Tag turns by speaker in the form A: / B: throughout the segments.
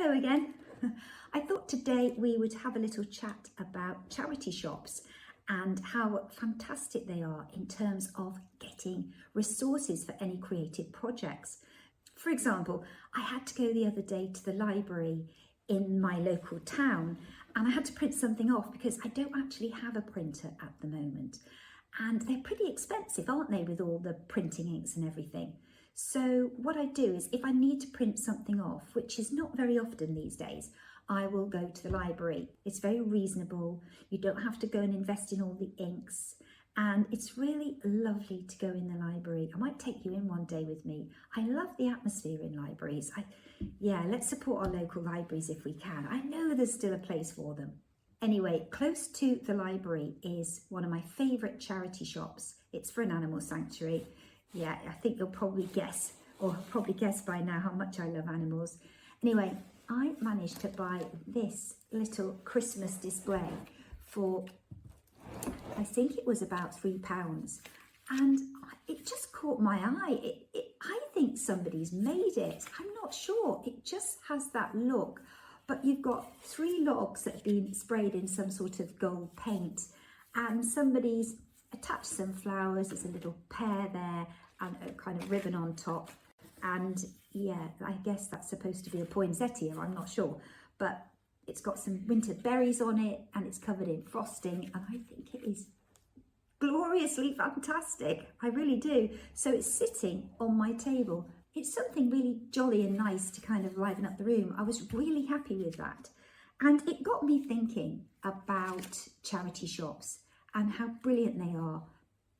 A: Hello again. I thought today we would have a little chat about charity shops and how fantastic they are in terms of getting resources for any creative projects. For example, I had to go the other day to the library in my local town and I had to print something off because I don't actually have a printer at the moment. And they're pretty expensive, aren't they, with all the printing inks and everything. So what I do is if I need to print something off, which is not very often these days, I will go to the library. It's very reasonable. You don't have to go and invest in all the inks. And it's really lovely to go in the library. I might take you in one day with me. I love the atmosphere in libraries. Let's support our local libraries if we can. I know there's still a place for them. Anyway, close to the library is one of my favourite charity shops. It's for an animal sanctuary. Yeah, I think you'll probably guess, or probably guess by now how much I love animals. Anyway, I managed to buy this little Christmas display for, I think it was about £3. And it just caught my eye. I think somebody's made it. I'm not sure. It just has that look. But you've got 3 logs that have been sprayed in some sort of gold paint, and somebody's attached some flowers. There's a little pear there and a kind of ribbon on top. And yeah, I guess that's supposed to be a poinsettia, I'm not sure. But it's got some winter berries on it and it's covered in frosting, and I think it is gloriously fantastic. I really do. So it's sitting on my table. It's something really jolly and nice to kind of liven up the room. I was really happy with that. And it got me thinking about charity shops and how brilliant they are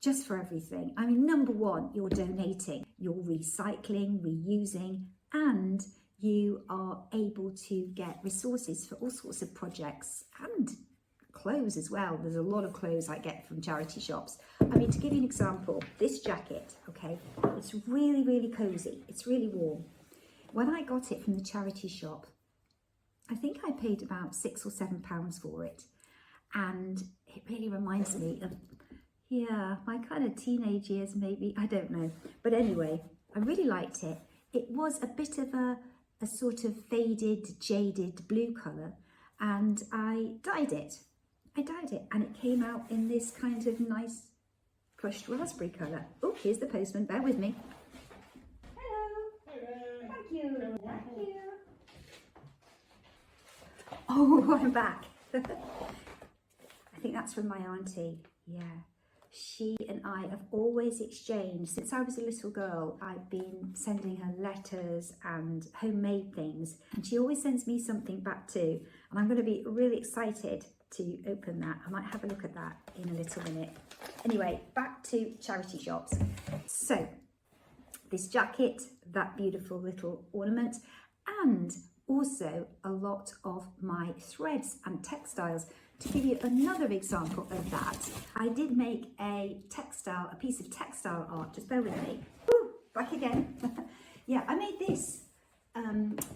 A: just for everything. I mean, number one, you're donating, you're recycling, reusing, and you are able to get resources for all sorts of projects and clothes as well. There's a lot of clothes I get from charity shops. I mean, to give you an example, this jacket, okay, it's really, really cozy. It's really warm. When I got it from the charity shop, I think I paid about £6 or £7 for it. And it really reminds me of, my kind of teenage years maybe, I don't know. But anyway, I really liked it. It was a bit of a sort of faded, jaded blue colour, and I dyed it. And it came out in this kind of nice crushed raspberry colour. Oh, here's the postman, bear with me. Hello. Hello. Thank you. Thank you. Oh, I'm back. I think that's from my auntie, yeah. She and I have always exchanged, since I was a little girl, I've been sending her letters and homemade things, and she always sends me something back too, and I'm going to be really excited to open that. I might have a look at that in a little minute. Anyway, back to charity shops. So, this jacket, that beautiful little ornament, and also a lot of my threads and textiles. To give you another example of that, I did make a piece of textile art. Just bear with me. Ooh, back again. Yeah, I made this.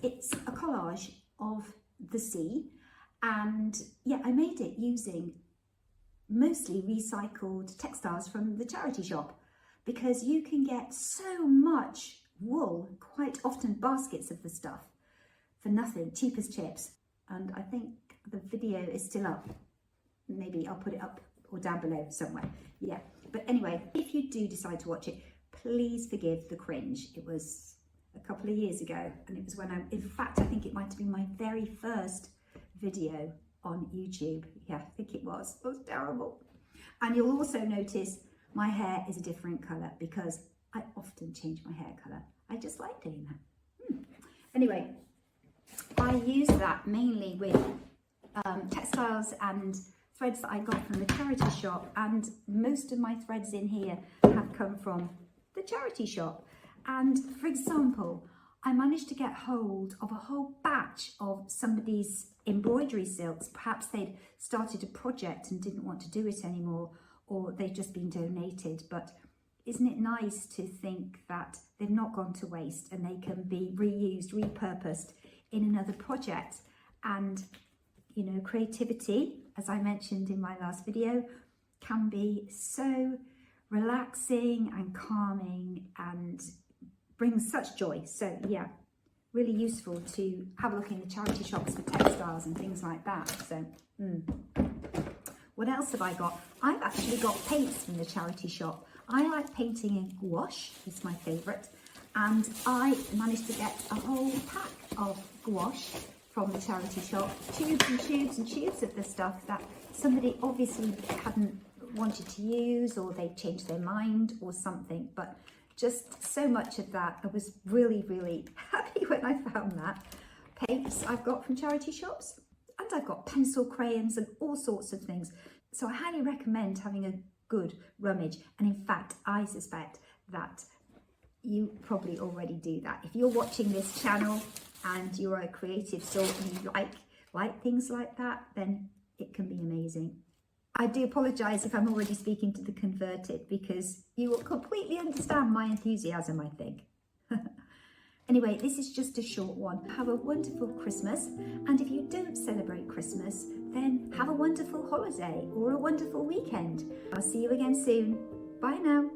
A: It's a collage of the sea, and yeah, I made it using mostly recycled textiles from the charity shop, because you can get so much wool, quite often baskets of the stuff, for nothing, cheap as chips. And I think the video is still up. Maybe I'll put it up or down below somewhere. Yeah, but anyway, if you do decide to watch it, please forgive the cringe. It was a couple of years ago, and it was when in fact, I think it might have been my very first video on YouTube. Yeah, I think it was. It was terrible. And you'll also notice my hair is a different colour because I often change my hair colour. I just like doing that. Anyway, I use that mainly with textiles and threads that I got from the charity shop, and most of my threads in here have come from the charity shop. And for example, I managed to get hold of a whole batch of somebody's embroidery silks. Perhaps they'd started a project and didn't want to do it anymore, or they'd just been donated. But isn't it nice to think that they've not gone to waste and they can be reused, repurposed in another project? And you know, creativity, as I mentioned in my last video, can be so relaxing and calming and brings such joy. So yeah, really useful to have a look in the charity shops for textiles and things like that. So, what else have I got? I've actually got paints from the charity shop. I like painting in gouache, it's my favourite. And I managed to get a whole pack of gouache from the charity shop. Tubes and tubes and tubes of the stuff that somebody obviously hadn't wanted to use, or they changed their mind or something. But just so much of that. I was really, really happy when I found that. Paints I've got from charity shops, and I've got pencil crayons and all sorts of things. So I highly recommend having a good rummage. And in fact, I suspect that you probably already do that. If you're watching this channel and you're a creative soul and you like things like that, then it can be amazing. I do apologise if I'm already speaking to the converted, because you will completely understand my enthusiasm, I think. Anyway, this is just a short one. Have a wonderful Christmas, and if you don't celebrate Christmas, then have a wonderful holiday or a wonderful weekend. I'll see you again soon. Bye now.